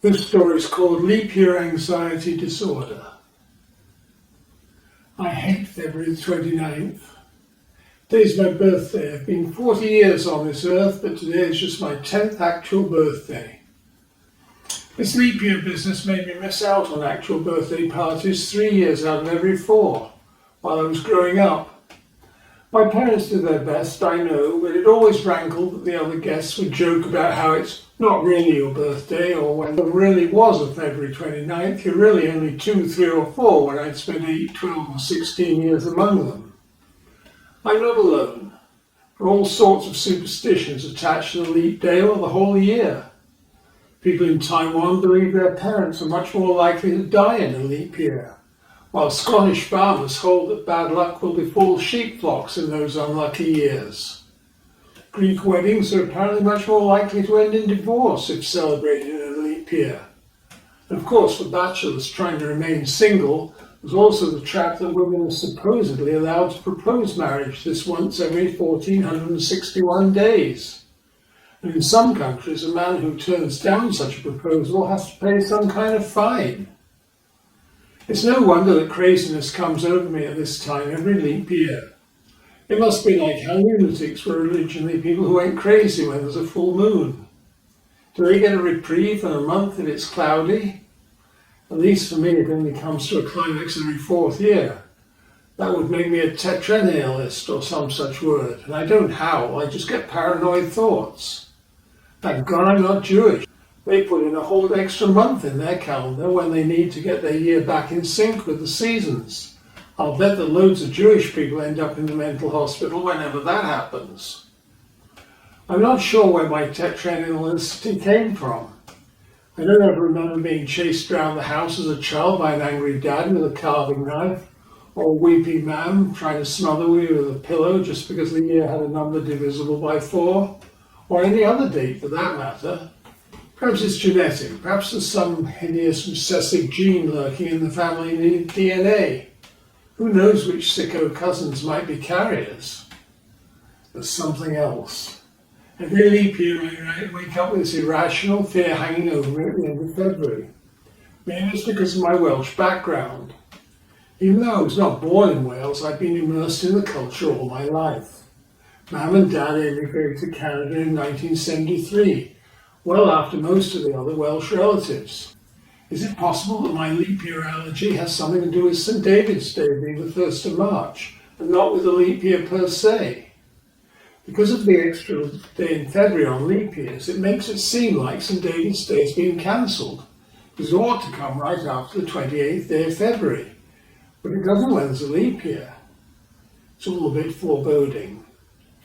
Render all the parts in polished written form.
This story is called Leap Year Anxiety Disorder. I hate February 29th. Today's my birthday. I've been 40 years on this earth, but today is just my 10th actual birthday. This leap year business made me miss out on actual birthday parties 3 years out of every 4 while I was growing up. My parents did their best, I know, but it always rankled that the other guests would joke about how it's not really your birthday, or when there really was a February 29th, you're really only 2, 3 or 4 when I'd spent 8, 12 or 16 years among them. I'm not alone. There are all sorts of superstitions attached to the leap day or the whole year. People in Taiwan believe their parents are much more likely to die in a leap year, while Scottish farmers hold that bad luck will befall sheep flocks in those unlucky years. Greek weddings are apparently much more likely to end in divorce if celebrated in a leap year. And of course, for bachelors trying to remain single, there's also the trap that women are supposedly allowed to propose marriage this once every 1,461 days. And in some countries, a man who turns down such a proposal has to pay some kind of fine. It's no wonder that craziness comes over me at this time every leap year. It must be like how lunatics were originally people who went crazy when there's a full moon. Do they get a reprieve in a month if it's cloudy? At least for me, it only comes to a climax every 4th year. That would make me a tetranailist or some such word, and I don't howl, I just get paranoid thoughts. Thank God I'm not Jewish. They put in a whole extra month in their calendar when they need to get their year back in sync with the seasons. I'll bet that loads of Jewish people end up in the mental hospital whenever that happens. I'm not sure where my tetranaility came from. I don't ever remember being chased around the house as a child by an angry dad with a carving knife, or a weepy mum trying to smother me with a pillow just because the year had a number divisible by 4, or any other date for that matter. Perhaps it's genetic, perhaps there's some hideous recessive gene lurking in the family DNA. Who knows which sicko cousins might be carriers? There's something else. Every leap year I wake up with this irrational fear hanging over me at the end of February. Maybe it's because of my Welsh background. Even though I was not born in Wales, I've been immersed in the culture all my life. Mum and Dad emigrated to Canada in 1973, well after most of the other Welsh relatives. Is it possible that my leap year allergy has something to do with St. David's Day being the 1st of March, and not with the leap year per se? Because of the extra day in February on leap years, it makes it seem like St. David's Day has been cancelled, because it ought to come right after the 28th day of February. But it doesn't when there's a leap year. It's all a bit foreboding.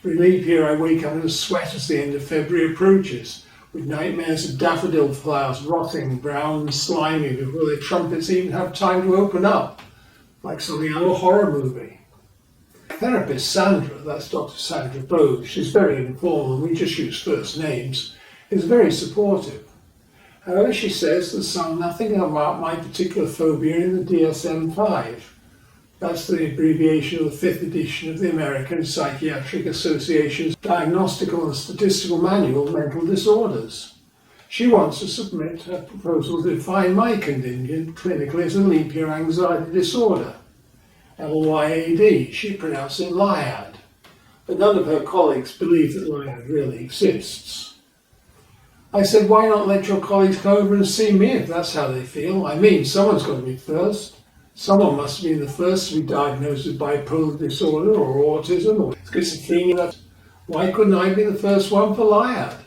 For a leap year I wake up in a sweat as the end of February approaches, with nightmares of daffodil flowers rotting brown and slimy before their trumpets even have time to open up, like something out of a horror movie. Therapist Sandra, that's Dr. Sandra Bode, she's very informal and we just use first names, is very supportive. However, she says there's nothing about my particular phobia in the DSM-5. That's the abbreviation of the 5th edition of the American Psychiatric Association's Diagnostical and Statistical Manual of Mental Disorders. She wants to submit a proposal to define my condition clinically as a leap year anxiety disorder. LYAD, she pronounced it LYAD, but none of her colleagues believe that LYAD really exists. I said, why not let your colleagues come over and see me if that's how they feel? I mean, someone's got to be first. Someone must have been the first to be diagnosed with bipolar disorder or autism or schizophrenia. Why couldn't I be the first one for LYAD?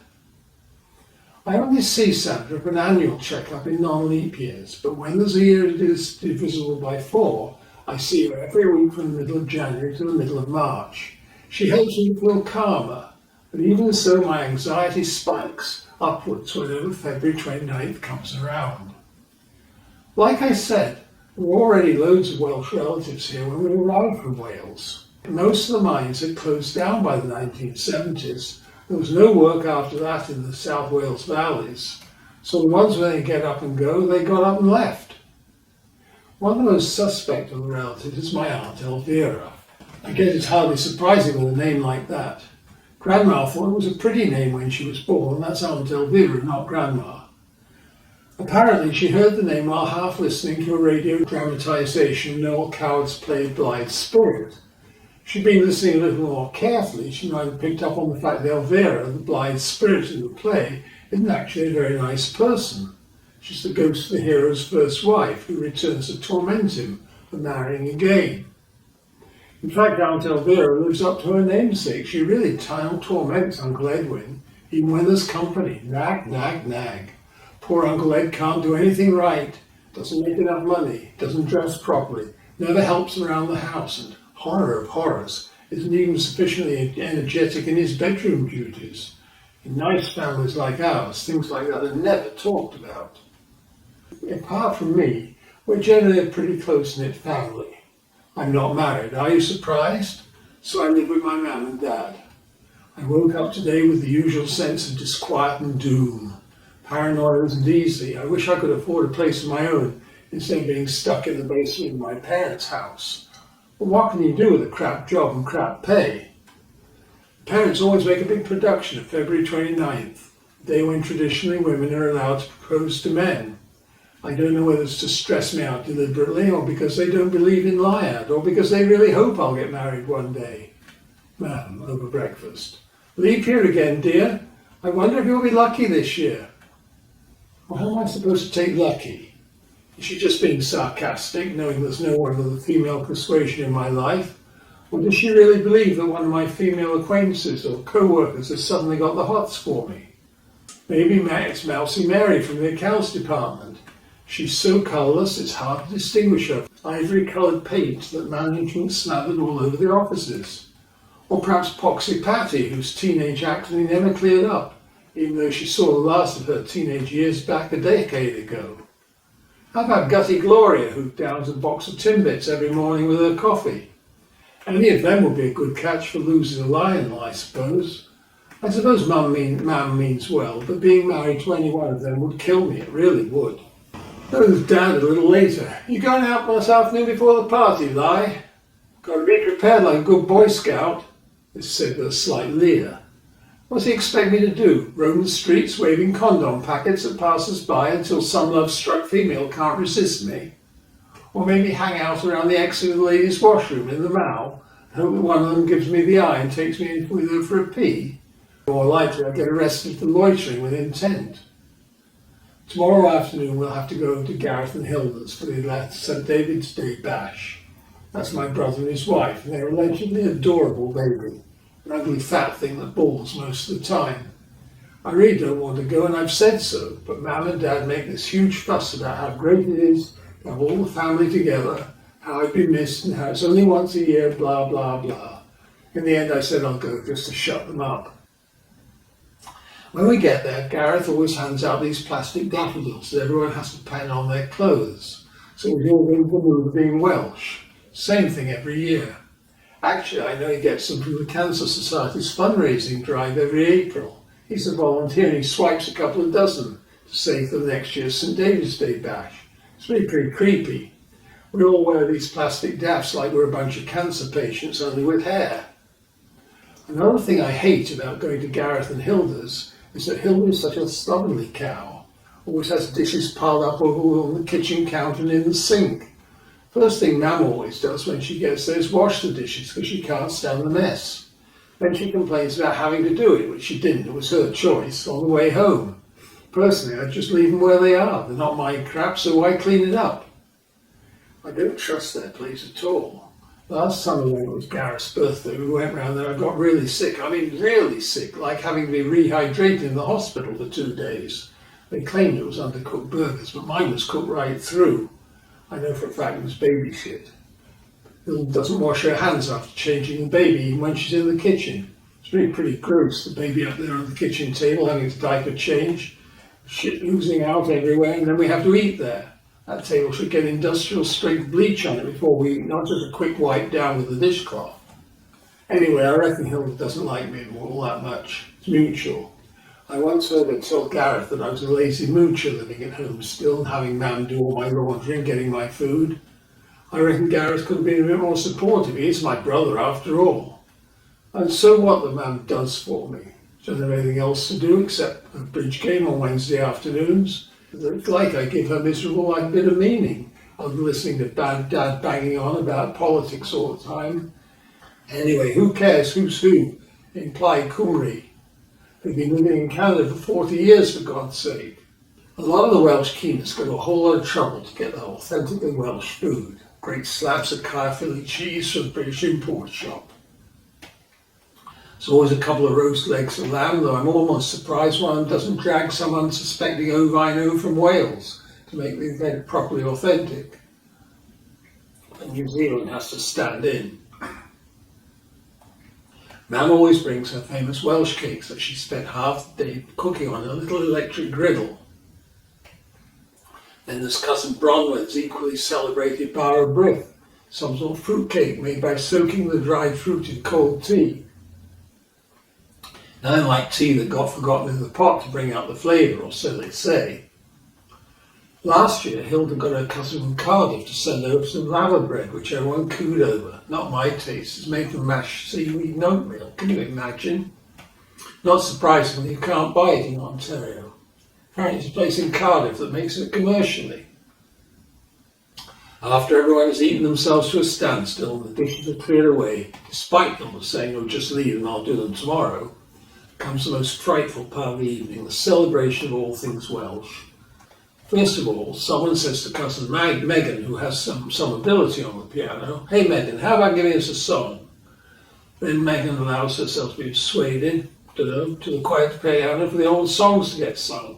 I only see Sandra for an annual checkup in non-leap years, but when there's a year that is divisible by 4, I see her every week from the middle of January to the middle of March. She helps me feel calmer, but even so my anxiety spikes upwards whenever February 29th comes around. Like I said, there were already loads of Welsh relatives here when we arrived from Wales. Most of the mines had closed down by the 1970s. There was no work after that in the South Wales valleys. So the ones where they get up and go, they got up and left. One of the most suspect of the relatives is my Aunt Elvira. I guess it's hardly surprising with a name like that. Grandma thought it was a pretty name when she was born. That's Aunt Elvira, not Grandma. Apparently she heard the name while half listening to a radio dramatisation of Noel Coward's play Blithe Spirit. If she'd been listening a little more carefully, she might have picked up on the fact that Elvira, the blithe spirit in the play, isn't actually a very nice person. She's the ghost of the hero's first wife, who returns to torment him for marrying again. In fact, Aunt Elvira lives up to her namesake. She really torments Uncle Edwin, even when there's company. Nag, nag, nag. Poor Uncle Ed can't do anything right, doesn't make enough money, doesn't dress properly, never helps around the house, and horror of horrors, isn't even sufficiently energetic in his bedroom duties. In nice families like ours, things like that are never talked about. Apart from me, we're generally a pretty close-knit family. I'm not married. Are you surprised? So I live with my mum and dad. I woke up today with the usual sense of disquiet and doom. Paranoia isn't easy. I wish I could afford a place of my own instead of being stuck in the basement of my parents' house. But what can you do with a crap job and crap pay? Parents always make a big production of February 29th, the day when traditionally women are allowed to propose to men. I don't know whether it's to stress me out deliberately, or because they don't believe in Liad, or because they really hope I'll get married one day. Ma'am, over breakfast. Leap year again, dear. I wonder if you'll be lucky this year. Well, how am I supposed to take lucky? Is she just being sarcastic, knowing there's no one of the female persuasion in my life? Or does she really believe that one of my female acquaintances or co-workers has suddenly got the hots for me? Maybe it's Mousy Mary from the accounts department. She's so colourless it's hard to distinguish her from ivory-coloured paint that management smothered all over the offices. Or perhaps Poxy Patty, whose teenage acne never cleared up, even though she saw the last of her teenage years back a decade ago. How about Gutty Gloria, who downs a box of Timbits every morning with her coffee? Any of them would be a good catch for losing a lion, I suppose. I suppose Mum means well, but being married to any one of them would kill me, it really would. There's Dad a little later. You going out this afternoon before the party, Li? Got to be prepared like a good Boy Scout. This said with a slight leer. What does he expect me to do? Roam the streets waving condom packets at passers-by until some love-struck female can't resist me? Or maybe hang out around the exit of the ladies' washroom in the Mall and hope that one of them gives me the eye and takes me with her for a pee? More likely I'll get arrested for loitering with intent. Tomorrow afternoon we'll have to go to Gareth and Hilda's for the St. David's Day bash. That's my brother and his wife, and they're allegedly adorable baby. An ugly fat thing that bawls most of the time. I really don't want to go, and I've said so, but Mum and Dad make this huge fuss about how great it is to have all the family together, how I've been missed, and how it's only once a year, blah, blah, blah. In the end I said I'll go just to shut them up. When we get there, Gareth always hands out these plastic daffodils that everyone has to paint on their clothes, so we all go into the mood of being Welsh. Same thing every year. Actually, I know he gets them from the Cancer Society's fundraising drive every April. He's a volunteer and he swipes a couple of dozen to save for next year's St. David's Day bash. It's really pretty creepy. We all wear these plastic daffs like we're a bunch of cancer patients, only with hair. Another thing I hate about going to Gareth and Hilda's is that Hilda is such a slovenly cow. Always has dishes piled up over on the kitchen counter and in the sink. First thing Mum always does when she gets there is wash the dishes because she can't stand the mess. Then she complains about having to do it, which she didn't. It was her choice on the way home. Personally, I'd just leave them where they are. They're not my crap, so why clean it up? I don't trust their place at all. Last summer when it was Gareth's birthday, we went round there. I got really sick. I mean, really sick, like having to be rehydrated in the hospital for 2 days. They claimed it was undercooked burgers, but mine was cooked right through. I know for a fact it was baby shit. Hilda doesn't wash her hands after changing the baby, even when she's in the kitchen. It's really pretty gross, the baby up there on the kitchen table having its diaper change, shit oozing out everywhere, and then we have to eat there. That table should get industrial strength bleach on it before we eat, not just a quick wipe down with a dishcloth. Anyway, I reckon Hilda doesn't like me all that much. It's mutual. I once heard her tell Gareth that I was a lazy moocher living at home still and having Mam do all my laundry and getting my food. I reckon Gareth could have been a bit more supportive. He is my brother after all. And so what the Mam does for me. She doesn't have anything else to do except a bridge game on Wednesday afternoons. It's like I give her miserable like a bit of meaning. I'm listening to Dad banging on about politics all the time. Anyway, who cares who's who in Plaid Cymru? They've been living in Canada for 40 years, for God's sake. A lot of the Welsh keenness go to a whole lot of trouble to get their authentically Welsh food. Great slabs of Caerphilly cheese from the British import shop. There's always a couple of roast legs of lamb, though I'm almost surprised one doesn't drag some unsuspecting ovino from Wales to make the event properly authentic. And New Zealand has to stand in. Mam always brings her famous Welsh cakes that she spent half the day cooking on a little electric griddle. Then there's cousin Bronwyn's equally celebrated bar of brith, some sort of fruit cake made by soaking the dried fruit in cold tea. Nothing like tea that got forgotten in the pot to bring out the flavour, or so they say. Last year, Hilda got her cousin from Cardiff to send over some lava bread, which everyone cooed over. Not my taste. It's made from mashed seaweed and oatmeal. Can you imagine? Not surprisingly, you can't buy it in Ontario. Apparently, it's a place in Cardiff that makes it commercially. After everyone has eaten themselves to a standstill and the dishes are cleared away, despite them saying, "Oh, just leave and I'll do them tomorrow," comes the most frightful part of the evening, the celebration of all things Welsh. First of all, someone says to cousin Megan, who has some ability on the piano, "Hey Megan, how about giving us a song?" Then Megan allows herself to be swayed in to the quiet piano for the old songs to get sung.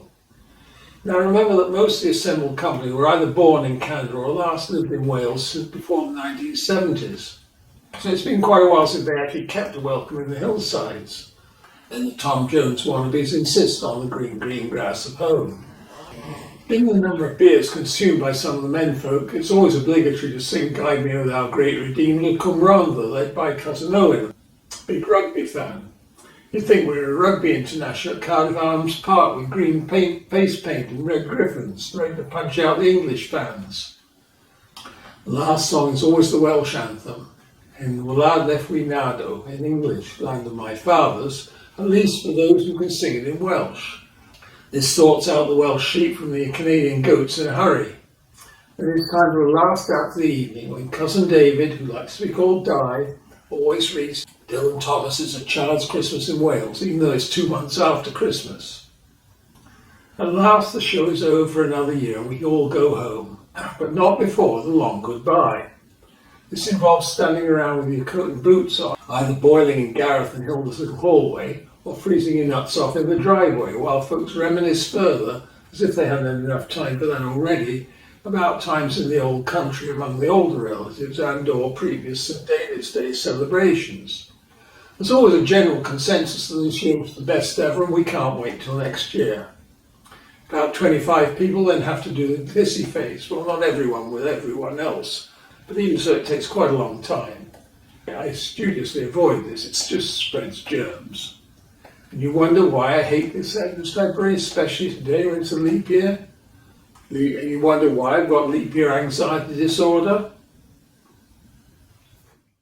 Now remember that most of the assembled company were either born in Canada or last lived in Wales since before the 1970s. So it's been quite a while since they actually kept the welcome in the hillsides. Then the Tom Jones wannabes insist on the green grass of home. Given the number of beers consumed by some of the menfolk, it's always obligatory to sing Guide Me O Thou Great Redeemer Cumrandda, led by cousin Owen, a big rugby fan. You'd think we were a rugby international at Cardiff Arms Park with green face paint and red griffins, ready to punch out the English fans. The last song is always the Welsh anthem, in Wlad Lefwi Nado, in English, land of my fathers, at least for those who can sing it in Welsh. This sorts out the Welsh sheep from the Canadian goats in a hurry. And it's time for a last act of the evening when cousin David, who likes to be called Di, always reads Dylan Thomas's A Child's Christmas in Wales, even though it's 2 months after Christmas. At last the show is over for another year and we all go home, but not before the long goodbye. This involves standing around with your coat and boots on, either boiling in Gareth and Hilda's little hallway, or freezing your nuts off in the driveway, while folks reminisce further, as if they hadn't had enough time for that already, about times in the old country among the older relatives and or previous St. David's Day celebrations. There's always a general consensus that this year was the best ever and we can't wait till next year. About 25 people then have to do the pissy face. Well, not everyone with everyone else, but even so it takes quite a long time. I studiously avoid this, it just spreads germs. And you wonder why I hate this end of February, especially today when it's a leap year. You wonder why I've got leap year anxiety disorder.